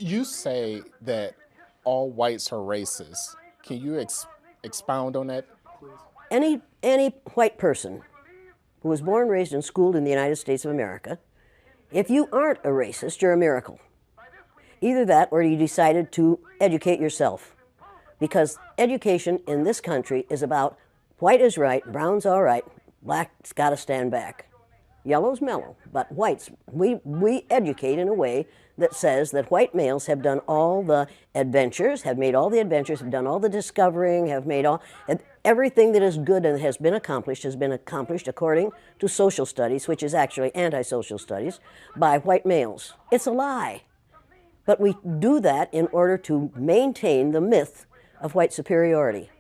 You say that all whites are racist. Can you expound on that, please? Any white person who was born, raised, and schooled in the United States of America, if you aren't a racist, you're a miracle. Either that or you decided to educate yourself. Because education in this country is about white is right, brown's all right, black's got to stand back. Yellow's mellow, but whites, we educate in a way that says that white males have done all the adventures, have made all the adventures, have done all the discovering, have made all, everything that is good and has been accomplished according to social studies, which is actually anti-social studies, by white males. It's a lie. But we do that in order to maintain the myth of white superiority.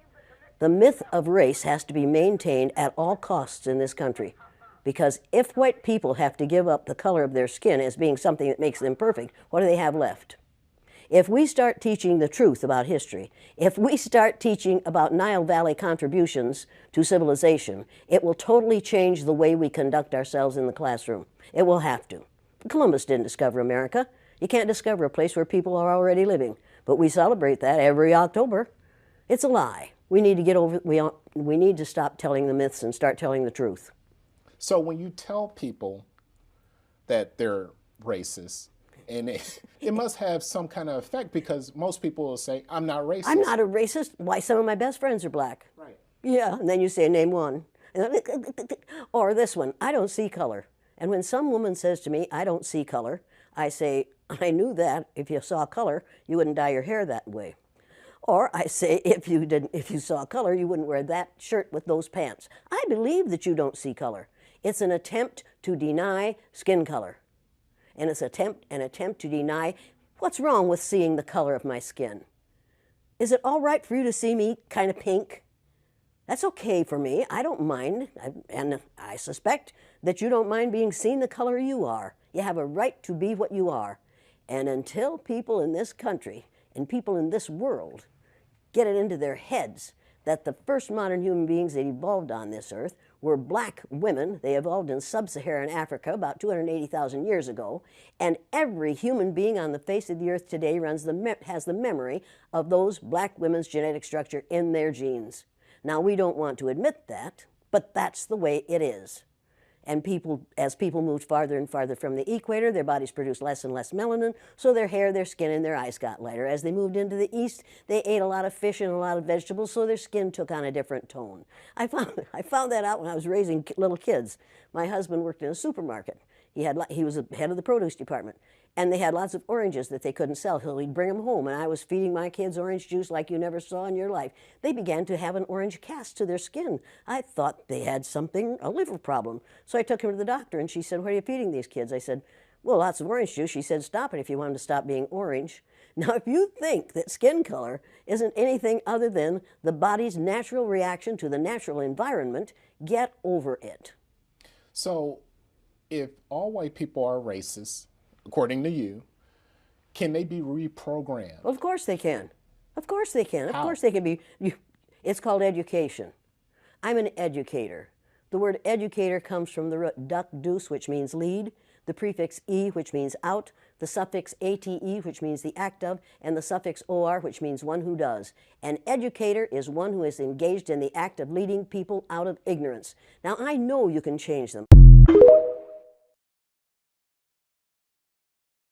The myth of race has to be maintained at all costs in this country. Because if white people have to give up the color of their skin as being something that makes them perfect, what do they have left? If we start teaching the truth about history, if we start teaching about Nile Valley contributions to civilization, it will totally change the way we conduct ourselves in the classroom. It will have to. Columbus didn't discover America. You can't discover a place where people are already living. But we celebrate that every October. It's a lie. We need to get over, we need to stop telling the myths and start telling the truth. So when you tell people that they're racist, and it must have some kind of effect because most people will say, I'm not racist. I'm not a racist. Why, some of my best friends are black. Right. Yeah, and then you say, name one. Or this one, I don't see color. And when some woman says to me, I don't see color, I say, I knew that if you saw color, you wouldn't dye your hair that way. Or I say, if you saw color, you wouldn't wear that shirt with those pants. I believe that you don't see color. It's an attempt to deny skin color. And it's an attempt to deny what's wrong with seeing the color of my skin. Is it all right for you to see me kind of pink? That's okay for me. I don't mind. And I suspect that you don't mind being seen the color you are. You have a right to be what you are. And until people in this country and people in this world get it into their heads that the first modern human beings that evolved on this earth were black women. They evolved in sub-Saharan Africa about 280,000 years ago, and every human being on the face of the earth today has the memory of those black women's genetic structure in their genes. Now, we don't want to admit that, but that's the way it is. And as people moved farther and farther from the equator, their bodies produced less and less melanin, so their hair, their skin, and their eyes got lighter. As they moved into the east, they ate a lot of fish and a lot of vegetables, so their skin took on a different tone. I found that out when I was raising little kids. My husband worked in a supermarket. He was the head of the produce department. And they had lots of oranges that they couldn't sell, so he'd bring them home, and I was feeding my kids orange juice like you never saw in your life. They began to have an orange cast to their skin. I thought they had a liver problem. So I took them to the doctor, and she said, what are you feeding these kids? I said, well, lots of orange juice. She said, stop it if you want them to stop being orange. Now, if you think that skin color isn't anything other than the body's natural reaction to the natural environment, get over it. So if all white people are racist, according to you, can they be reprogrammed? Of course they can. Of course they can. Of How? course they can be. It's called education. I'm an educator. The word educator comes from the root duc dus, which means lead, the prefix e, which means out, the suffix ate, which means the act of, and the suffix or, which means one who does. An educator is one who is engaged in the act of leading people out of ignorance. Now, I know you can change them.